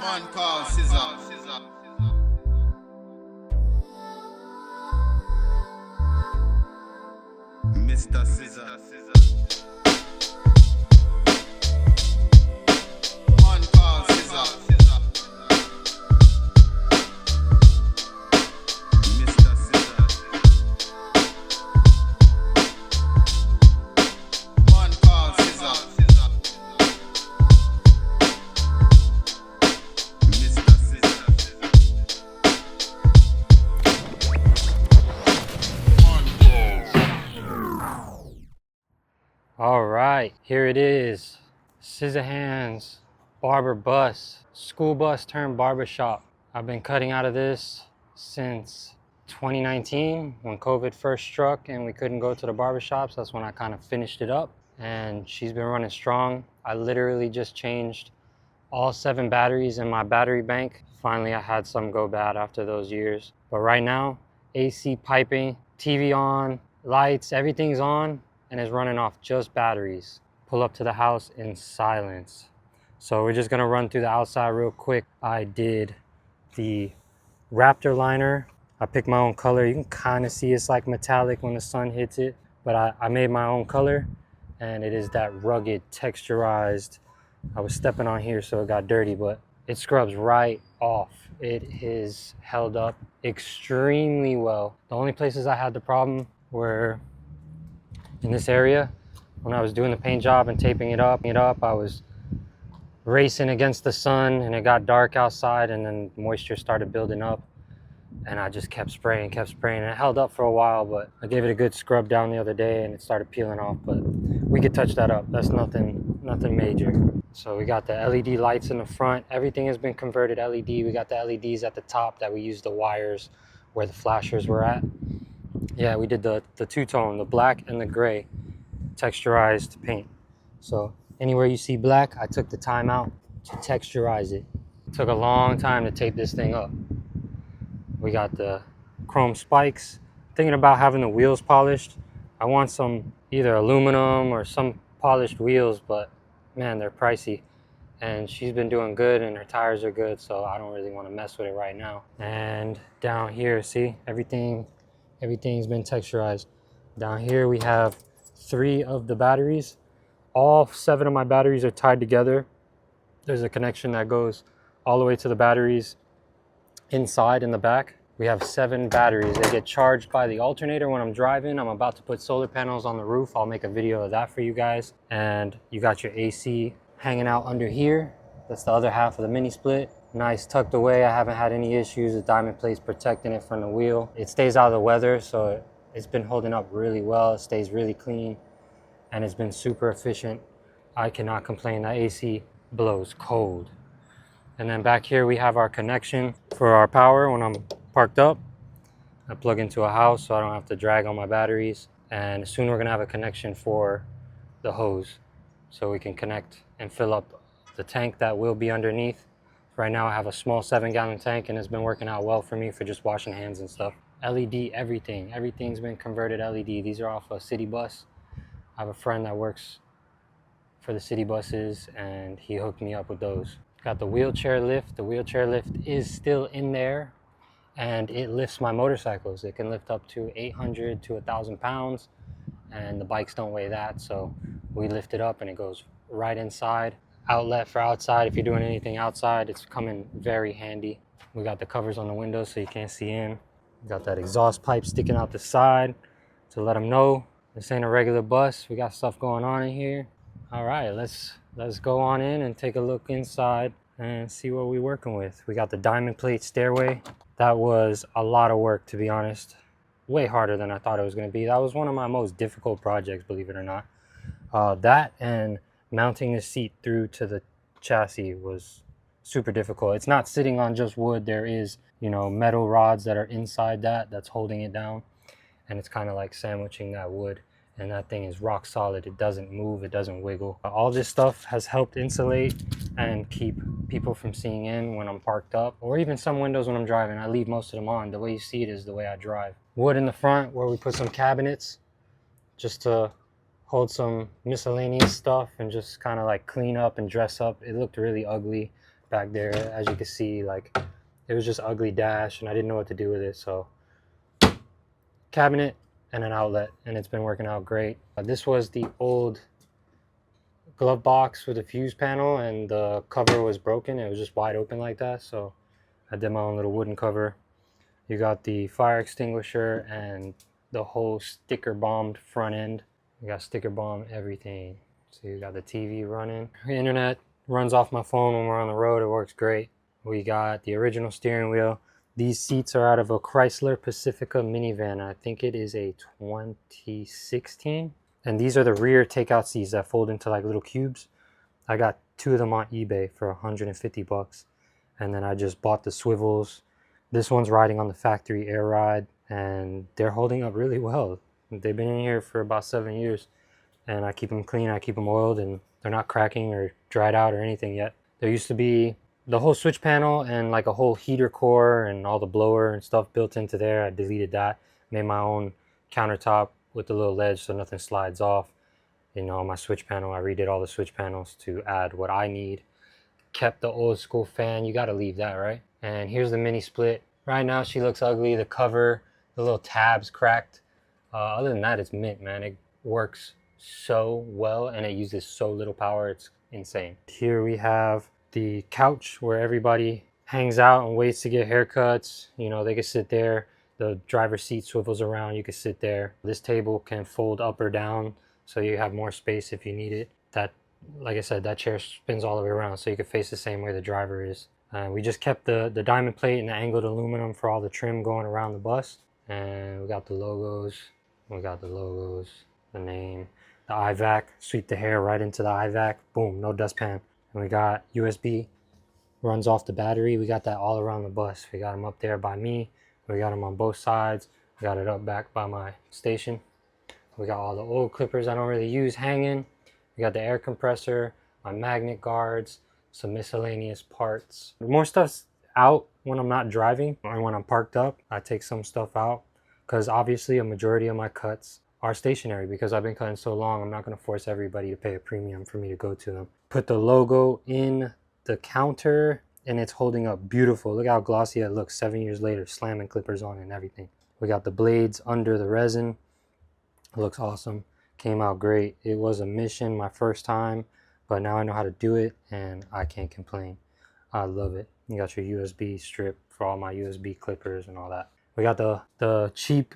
Man called Scissor. Mr. Scissor. Man called Scissor. Mr. Scissor. Man called Scissor. Mr. Scissor. All right, here it is. Scissor Hands, Barber Bus, school bus turned barbershop. I've been cutting out of this since 2019 when COVID first struck and we couldn't go to the barbershops. That's when I kind of finished it up, and she's been running strong. I literally just changed all 7 batteries in my battery bank. Finally, I had some go bad after those years. But right now, AC piping, TV on, lights, everything's on, and is running off just batteries. Pull up to the house in silence. So we're just gonna run through the outside real quick. I did the Raptor liner. I picked my own color. You can kind of see it's like metallic when the sun hits it, but I made my own color, and it is that rugged, texturized. I was stepping on here so it got dirty, but it scrubs right off. It is held up extremely well. The only places I had the problem were in this area. When I was doing the paint job and taping it up, I was racing against the sun and it got dark outside, and then moisture started building up, and I just kept spraying, and it held up for a while, but I gave it a good scrub down the other day and it started peeling off, but we could touch that up. That's nothing major. So we got the LED lights in the front. Everything has been converted LED. We got the LEDs at the top that we use the wires where the flashers were at. Yeah, we did the two-tone, the black and the gray texturized paint. So anywhere you see black, I took the time out to texturize it. It took a long time to tape this thing up. We got the chrome spikes. Thinking about having the wheels polished. I want some either aluminum or some polished wheels, but man, they're pricey. And she's been doing good and her tires are good, so I don't really want to mess with it right now. And down here, see, everything's been texturized. Down here we have 3 of the batteries. All 7 of my batteries are tied together. There's a connection that goes all the way to the batteries inside in the back. We have 7 batteries. They get charged by the alternator when I'm driving. I'm about to put solar panels on the roof. I'll make a video of that for you guys. And you got your AC hanging out under here. That's the other half of the mini split. Nice tucked away. I haven't had any issues. The diamond plate's protecting it from the wheel. It stays out of the weather, so it's been holding up really well. It stays really clean and it's been super efficient. I cannot complain. That AC blows cold. And then back here we have our connection for our power. When I'm parked up, I plug into a house so I don't have to drag on my batteries. And soon we're gonna have a connection for the hose so we can connect and fill up the tank that will be underneath. Right now I have a small 7-gallon tank and it's been working out well for me for just washing hands and stuff. LED, everything's been converted LED. These are off a city bus. I have a friend that works for the city buses and he hooked me up with those. Got the wheelchair lift. The wheelchair lift is still in there and it lifts my motorcycles. It can lift up to 800 to 1,000 pounds and the bikes don't weigh that, so we lift it up and it goes right inside. Outlet for outside. If you're doing anything outside, it's coming very handy. We got the covers on the windows so you can't see in. We got that exhaust pipe sticking out the side to let them know this ain't a regular bus. We got stuff going on in here. All right, let's go on in and take a look inside and see what we're working with. We got the diamond plate stairway. That was a lot of work, to be honest. Way harder than I thought it was going to be. That was one of my most difficult projects, believe it or not. That and mounting the seat through to the chassis was super difficult. It's not sitting on just wood. There is, metal rods that are inside that's holding it down, and it's kind of like sandwiching that wood, and that thing is rock solid. It doesn't move, it doesn't wiggle. All this stuff has helped insulate and keep people from seeing in when I'm parked up, or even some windows when I'm driving. I leave most of them on. The way you see it is the way I drive. Wood in the front where we put some cabinets just to hold some miscellaneous stuff and just kind of like clean up and dress up. It looked really ugly back there. As you can see, like, it was just ugly dash and I didn't know what to do with it. So cabinet and an outlet, and it's been working out great. This was the old glove box with a fuse panel, and the cover was broken. It was just wide open like that, so I did my own little wooden cover. You got the fire extinguisher and the whole sticker bombed front end. You got sticker bomb everything. So you got the TV running. The internet runs off my phone when we're on the road. It works great. We got the original steering wheel. These seats are out of a Chrysler Pacifica minivan. I think it is a 2016. And these are the rear takeout seats that fold into like little cubes. I got 2 of them on eBay for 150 bucks. And then I just bought the swivels. This one's riding on the factory air ride, and they're holding up really well. They've been in here for about 7 years, and I keep them clean, I keep them oiled, and they're not cracking or dried out or anything yet. There used to be the whole switch panel and like a whole heater core and all the blower and stuff built into there. I deleted that, made my own countertop with the little ledge so nothing slides off. You know, my switch panel, I redid all the switch panels to add what I need. Kept the old school fan. You got to leave that, right? And here's the mini split. Right now she looks ugly. The cover, the little tabs cracked. Other than that, it's mint, man. It works so well and it uses so little power. It's insane. Here we have the couch where everybody hangs out and waits to get haircuts. You know, they can sit there. The driver's seat swivels around. You can sit there. This table can fold up or down, so you have more space if you need it. That, like I said, that chair spins all the way around, so you can face the same way the driver is. We just kept the diamond plate and the angled aluminum for all the trim going around the bus. And we got the logos. The name, the IVAC. Sweep the hair right into the IVAC. Boom, no dustpan. And we got USB, runs off the battery. We got that all around the bus. We got them up there by me. We got them on both sides. We got it up back by my station. We got all the old clippers I don't really use hanging. We got the air compressor, my magnet guards, some miscellaneous parts. More stuff's out when I'm not driving or when I'm parked up. I take some stuff out because obviously a majority of my cuts are stationary because I've been cutting so long. I'm not going to force everybody to pay a premium for me to go to them. Put the logo in the counter and it's holding up beautiful. Look how glossy it looks 7 years later, slamming clippers on it and everything. We got the blades under the resin. It looks awesome. Came out great. It was a mission my first time, but now I know how to do it and I can't complain. I love it. You got your USB strip for all my USB clippers and all that. We got the cheap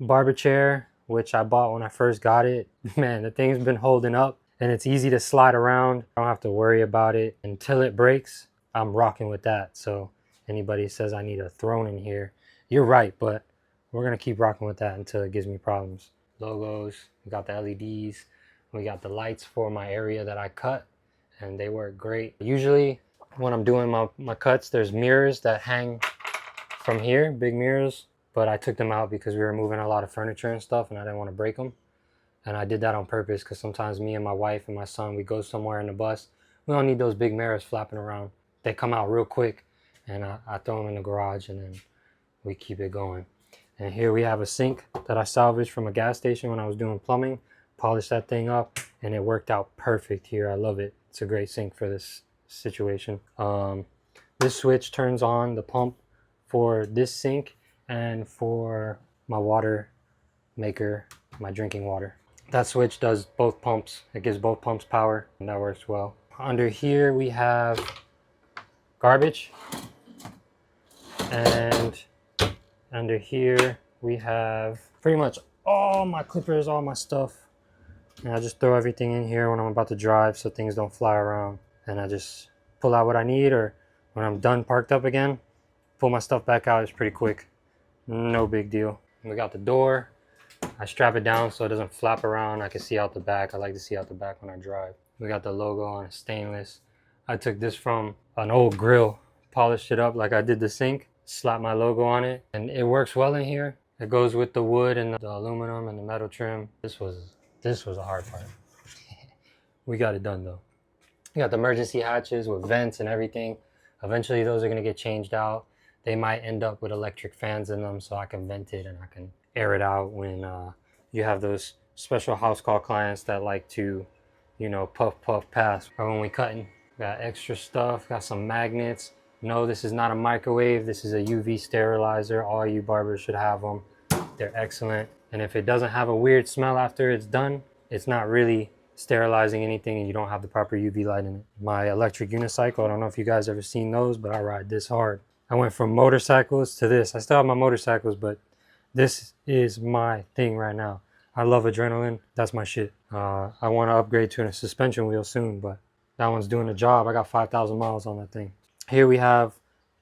barber chair, which I bought when I first got it. Man, the thing's been holding up and it's easy to slide around. I don't have to worry about it until it breaks. I'm rocking with that. So anybody says I need a throne in here, you're right, but we're gonna keep rocking with that until it gives me problems. Logos, we got the LEDs, we got the lights for my area that I cut, and they work great. Usually when I'm doing my cuts, there's mirrors that hang from here, big mirrors, but I took them out because we were moving a lot of furniture and stuff and I didn't want to break them. And I did that on purpose because sometimes me and my wife and my son, we go somewhere in the bus, we don't need those big mirrors flapping around. They come out real quick and I throw them in the garage and then we keep it going. And here we have a sink that I salvaged from a gas station when I was doing plumbing. Polished that thing up and it worked out perfect here. I love it. It's a great sink for this situation. This switch turns on the pump for this sink and for my water maker, my drinking water. That switch does both pumps. It gives both pumps power and that works well. Under here we have garbage, and under here we have pretty much all my clippers, all my stuff, and I just throw everything in here when I'm about to drive so things don't fly around, and I just pull out what I need, or when I'm done parked up again, pull my stuff back out. It's pretty quick, no big deal. We got the door. I strap it down so it doesn't flap around. I can see out the back. I like to see out the back when I drive. We got the logo on stainless. I took this from an old grill, polished it up like I did the sink, slapped my logo on it, and it works well in here. It goes with the wood and the aluminum and the metal trim. This was a hard part. We got it done though. We got the emergency hatches with vents and everything. Eventually those are gonna get changed out. They might end up with electric fans in them so I can vent it and I can air it out when you have those special house call clients that like to, you know, puff, puff, pass. Or when we cutting, Got extra stuff, got some magnets. No, this is not a microwave. This is a UV sterilizer. All you barbers should have them. They're excellent. And if it doesn't have a weird smell after it's done, it's not really sterilizing anything and you don't have the proper UV light in it. My electric unicycle, I don't know if you guys ever seen those, but I ride this hard. I went from motorcycles to this. I still have my motorcycles, but this is my thing right now. I love adrenaline. That's my shit. I want to upgrade to a suspension wheel soon, but that one's doing the job. I got 5,000 miles on that thing. Here we have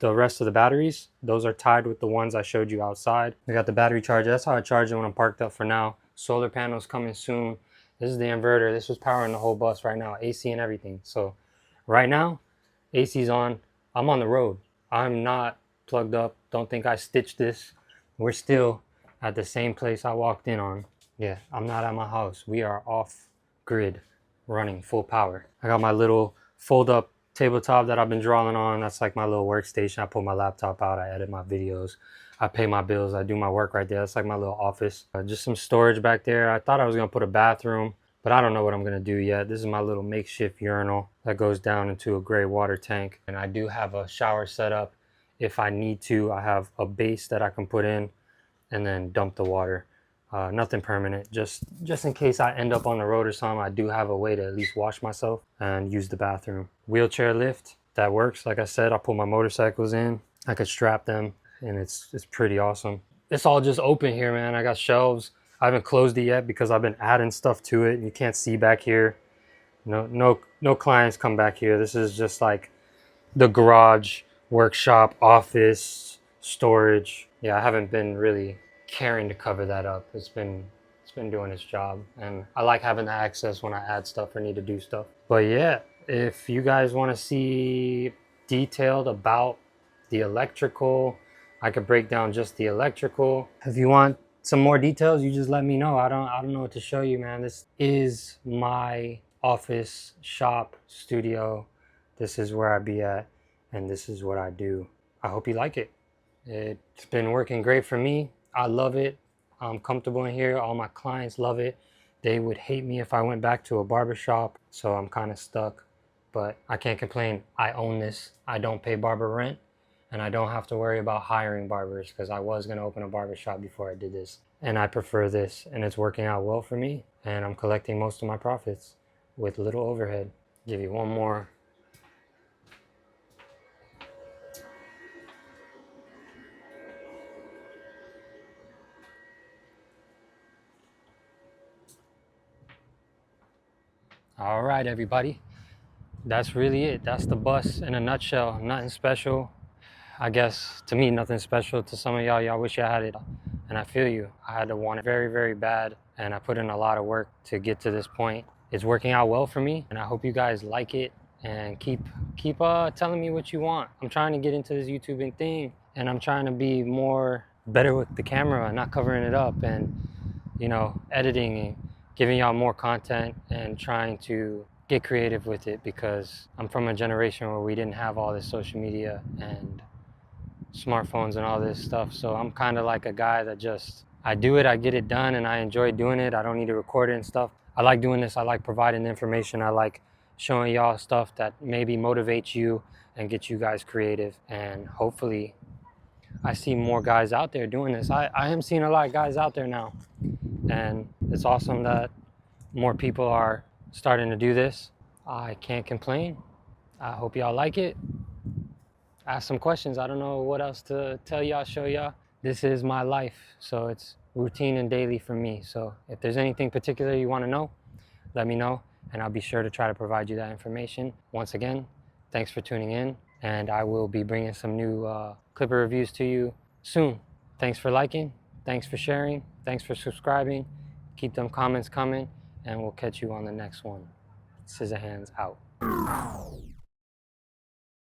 the rest of the batteries. Those are tied with the ones I showed you outside. We got the battery charger. That's how I charge it when I'm parked up for now. Solar panels coming soon. This is the inverter. This was powering the whole bus right now, AC and everything. So right now, AC's on. I'm on the road. I'm not plugged up. Don't think I stitched this. We're still at the same place I walked in on. Yeah, I'm not at my house. We are off grid, running full power. I got my little fold up tabletop that I've been drawing on. That's like my little workstation. I pull my laptop out. I edit my videos. I pay my bills. I do my work right there. That's like my little office. Just some storage back there. I thought I was going to put a bathroom, but I don't know what I'm going to do yet. This is my little makeshift urinal that goes down into a gray water tank. And I do have a shower set up if I need to. I have a base that I can put in and then dump the water. Nothing permanent, just in case I end up on the road or something, I do have a way to at least wash myself and use the bathroom. Wheelchair lift, that works. Like I said, I put my motorcycles in. I could strap them and it's pretty awesome. It's all just open here, man. I got shelves. I haven't closed it yet because I've been adding stuff to it. You can't see back here. No clients come back here. This is just like the garage, workshop, office, storage. Yeah, I haven't been really caring to cover that up. It's been doing its job, and I like having the access when I add stuff or need to do stuff. But yeah, if you guys want to see detailed about the electrical, I could break down just the electrical. If you want some more details, you just let me know. I don't know what to show you, man. This is my office, shop, studio. This is where I be at, and this is what I do. I hope you like it. It's been working great for me. I love it. I'm comfortable in here. All my clients love it. They would hate me if I went back to a barbershop, so I'm kind of stuck. But I can't complain. I own this. I don't pay barber rent, and I don't have to worry about hiring barbers because I was going to open a barbershop before I did this. And I prefer this, and it's working out well for me, and I'm collecting most of my profits with little overhead. Give you one more. All right, everybody. That's really it. That's the bus in a nutshell. Nothing special. I guess to me, nothing special. To some of y'all wish y'all had it. And I feel you. I had to want it very, very bad. And I put in a lot of work to get to this point. It's working out well for me. And I hope you guys like it. And keep telling me what you want. I'm trying to get into this YouTubing thing. And I'm trying to be better with the camera, not covering it up. And, editing and giving y'all more content and trying to get creative with it, because I'm from a generation where we didn't have all this social media and smartphones and all this stuff. So I'm kind of like a guy that I do it, I get it done, and I enjoy doing it. I don't need to record it and stuff. I like doing this. I like providing information. I like showing y'all stuff that maybe motivates you and get you guys creative. And hopefully I see more guys out there doing this. I am seeing a lot of guys out there now. And it's awesome that more people are starting to do this. I can't complain. I hope y'all like it. Ask some questions. I don't know what else to tell y'all, show y'all. This is my life, so it's routine and daily for me. So if there's anything particular you want to know, let me know, and I'll be sure to try to provide you that information. Once again, thanks for tuning in, and I will be bringing some new Clipper reviews to you soon. Thanks for liking. Thanks for sharing. Thanks for subscribing. Keep them comments coming, and we'll catch you on the next one. Scissor Hands out.